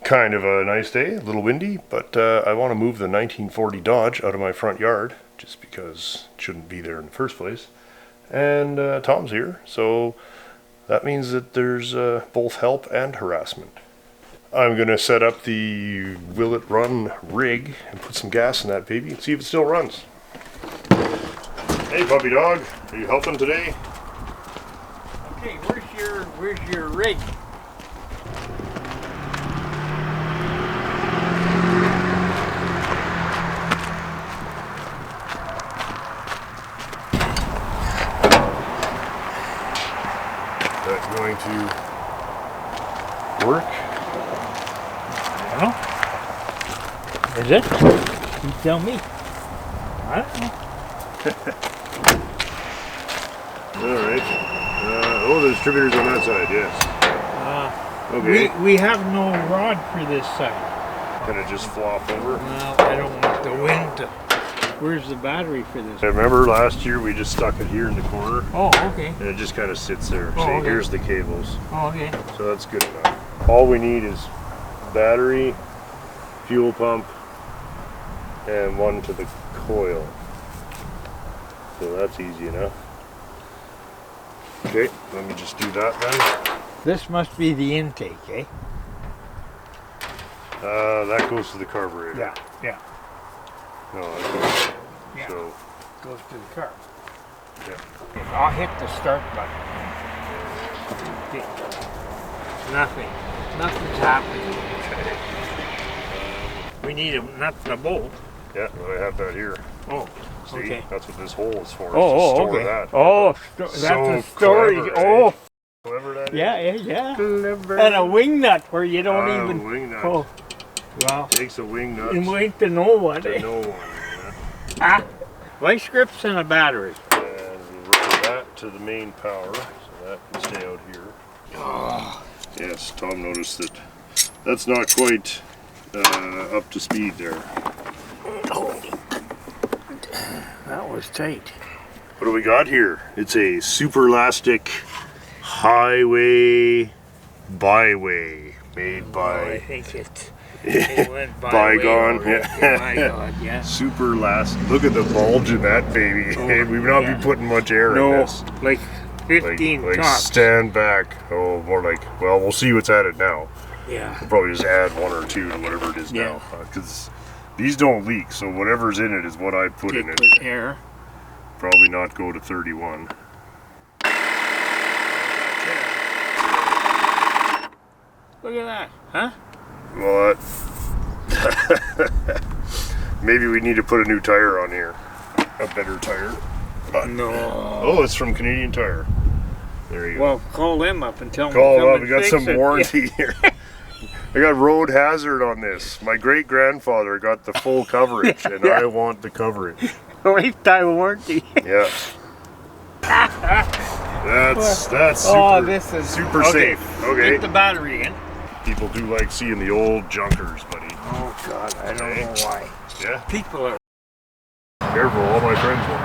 kind of a nice day, a little windy, but I want to move the 1940 Dodge out of my front yard, just because it shouldn't be there in the first place. And Tom's here, so that means that there's both help and harassment. I'm going to set up the Will It Run rig and put some gas in that baby and see if it still runs. Hey puppy dog, are you helping today? Okay, where's your rig? Is that going to work? Well, is it? You tell me. I don't know. Alright. Oh, the distributor's on that side, yes. Okay. We have no rod for this side. Can it just flop over? Well, I don't want the wind to... Where's the battery for this? I remember last year we just stuck it here in the corner. Oh, okay. And it just kind of sits there. Oh, See, okay. here's the cables. Oh, okay. So that's good enough. All we need is battery, fuel pump, and one to the coil. So that's easy enough. Okay, let me just do that then. This must be the intake, eh? That goes to the carburetor. Yeah. No, that goes. Yeah. So, Goes to the car. yeah. I'll hit the start button. Okay. Nothing's happening. We need a nut and a bolt. Yeah, well, I have that here. Oh, See, okay. that's what this hole is for. Oh, to store okay. that. Oh, that's So a storage. clever, Oh, Clever that is. yeah. Clever. And a wing nut where you don't A even. wing nut. Oh, well. Takes a wing nut You wait to know what. to Eh? know one. Vice grips and a battery. And we run that to the main power, so that can stay out here. Oh, Yes, Tom noticed that that's not quite up to speed there. that was tight. What do we got here? It's a super elastic highway byway made I by think it went by Bygone. way already. My God, yeah. super elastic. Look at the bulge in that baby. Oh, Hey, we would not yeah. be putting much air in No, this. like 15 Like tops. stand back. Oh, more like, well, we'll see what's at it now. Yeah. We'll probably just add one or two to whatever it is Yeah. now. Because these don't leak, so whatever's in it is what I put in it. Put air. Probably not go to 31. Look at that, huh? Well, maybe we need to put a new tire on here. A better tire. No. Oh, it's from Canadian Tire. There you go. Well, call them up and tell them Call to come up. and We got fix some it. warranty here. I got road hazard on this. My great grandfather got the full coverage, and I want the coverage. Lifetime warranty. Yeah. That's super, Oh, this is super okay. safe. Okay. Get the battery in. People do like seeing the old junkers, buddy. Oh God, I don't know why. Yeah. People are. Careful, all my friends will.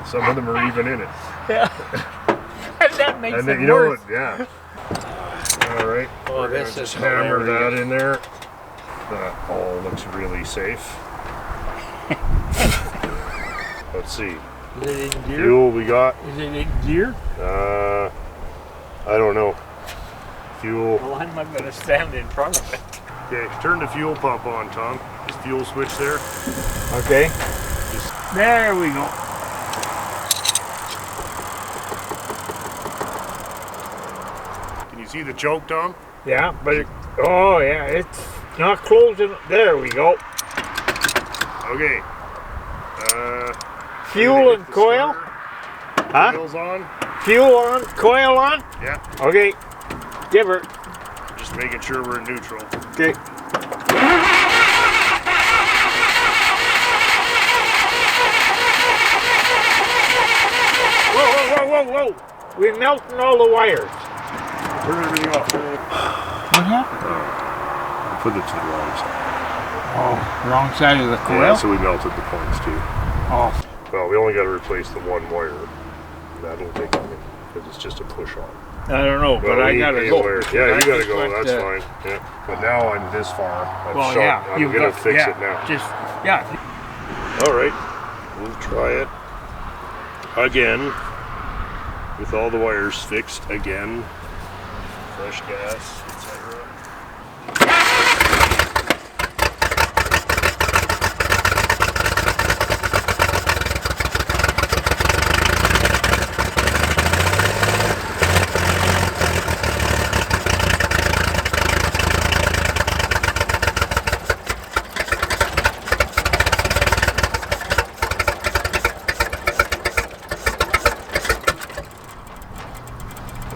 Some of them are even in it. Yeah. And that makes And then, it you know worse. what? Yeah. All right. Oh, We're this gonna is just hammer hilarious. that in there. That all looks really safe. Let's see. Is it in gear? Fuel we got. Is it in gear? I don't know. Fuel. Well, I'm not going to stand in front of it. Okay, turn the fuel pump on, Tom. This fuel switch there. Okay. Just There we go. can you see the choke, Tom? Yeah, but oh yeah, it's not closing. There we go. Okay. Fuel and coil. Huh? Coil's on. Fuel on, coil on. Yeah. Okay. Give her. Just making sure we're in neutral. Okay. Whoa. We're melting all the wires. Turn everything off. What happened? Put it to the wrong side. Oh, wrong side of the coil? Yeah, so we melted the points too. Oh. Well, we only got to replace the one wire. That'll take a minute because it's just a push on. I don't know, but I gotta go. Yeah, you gotta just go. went, That's fine. Yeah. But now I'm this far. Well, yeah, I'm gonna fix it now. Yeah. All right, we'll try it again with all the wires fixed again. Fresh gas, etc.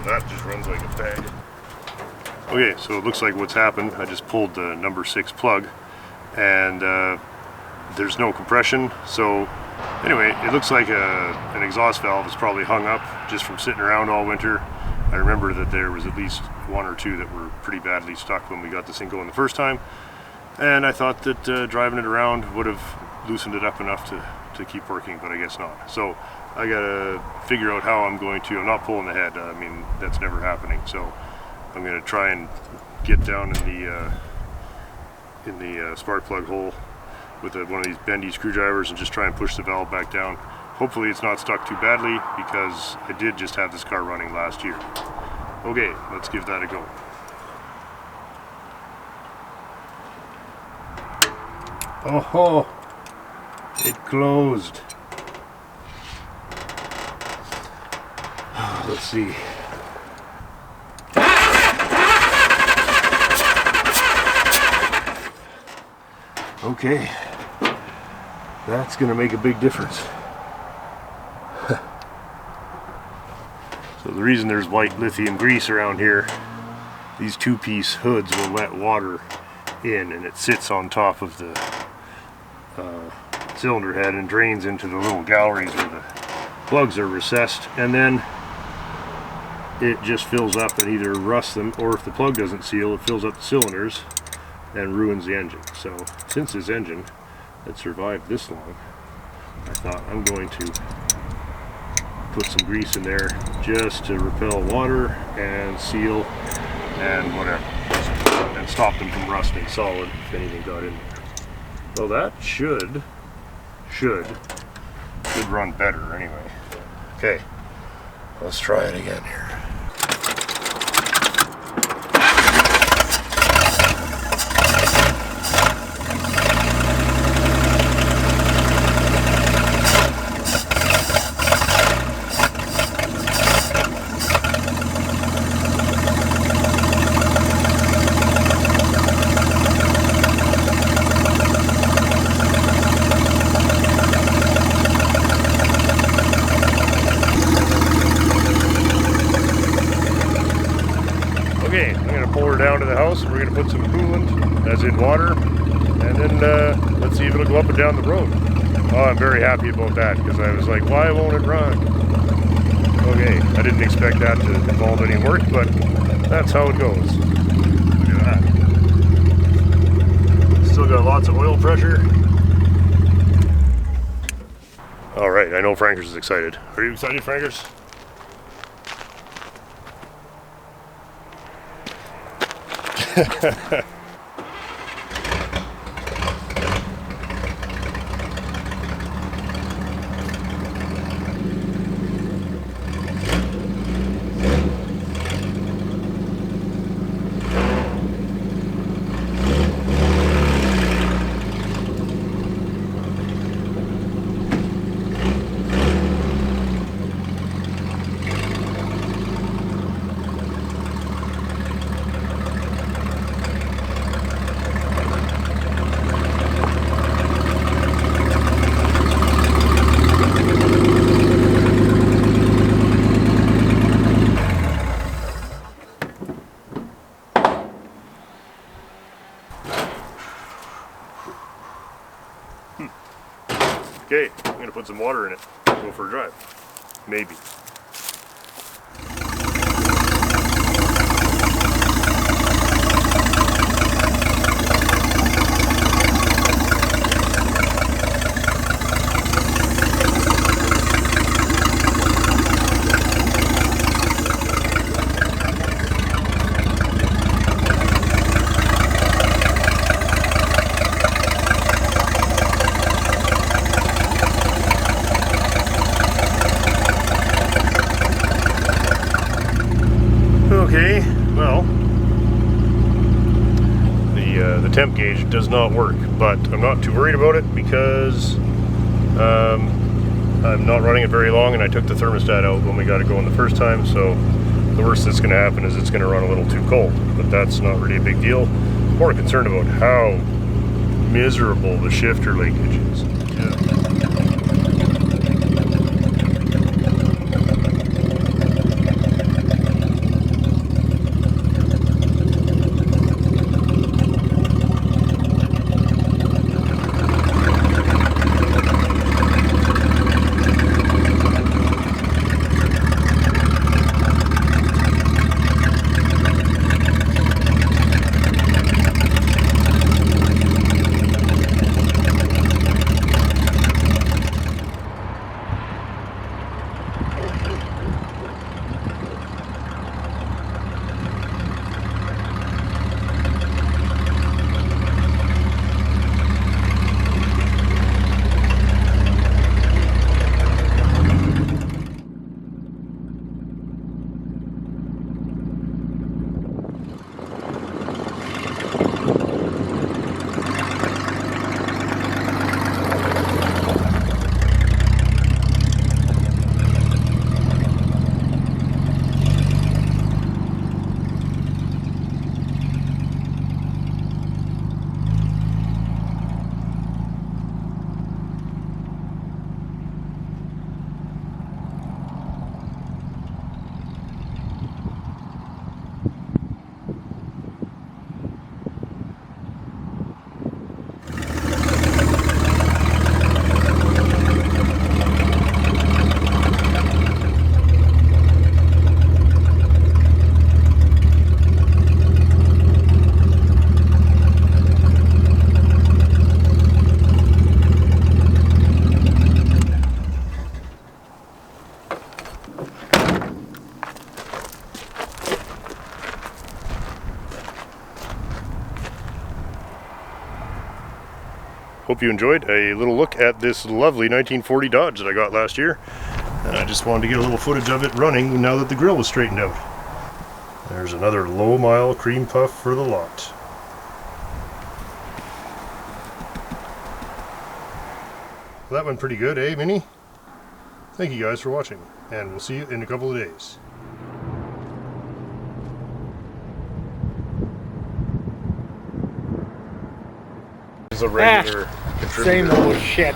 That just runs like a bag. Okay, so it looks like what's happened, I just pulled the number 6 plug and there's no compression. So anyway, it looks like an exhaust valve is probably hung up just from sitting around all winter. I remember that there was at least 1 or 2 that were pretty badly stuck when we got this thing going the first time. And I thought that driving it around would have loosened it up enough to keep working, but I guess not. So I gotta figure out how I'm going to. I'm not pulling the head. I mean, that's never happening. So I'm gonna try and get down in the spark plug hole with one of these bendy screwdrivers and just try and push the valve back down. Hopefully it's not stuck too badly because I did just have this car running last year. Okay, let's give that a go. Oh, it closed. Let's see. Okay, that's gonna make a big difference. So the reason there's white lithium grease around here, these 2-piece hoods will let water in and it sits on top of the cylinder head and drains into the little galleries where the plugs are recessed, and then it just fills up and either rusts them, or if the plug doesn't seal, it fills up the cylinders and ruins the engine. So since this engine had survived this long, I thought I'm going to put some grease in there just to repel water and seal and whatever, and stop them from rusting solid if anything got in there. Well, that should run better anyway. Okay, let's try it again here. Okay, I'm going to pull her down to the house and we're going to put some coolant, as in water, and then let's see if it'll go up and down the road. Oh, I'm very happy about that because I was like, why won't it run? Okay, I didn't expect that to involve any work, but that's how it goes. Look at that. Still got lots of oil pressure. Alright, I know Frankers is excited. Are you excited, Frankers? Okay, I'm going to put some water in it, go for a drive. Maybe. the temp gauge does not work, but I'm not too worried about it because I'm not running it very long, and I took the thermostat out when we got it going the first time, so the worst that's going to happen is it's going to run a little too cold, but that's not really a big deal. More concerned about how miserable the shifter leakage is. Hope you enjoyed a little look at this lovely 1940 Dodge that I got last year. And I just wanted to get a little footage of it running now that the grill was straightened out. There's another low mile cream puff for the lot. Well, that went pretty good, eh, Minnie? Thank you guys for watching, and we'll see you in a couple of days. Is a regular contributor. Same old shit.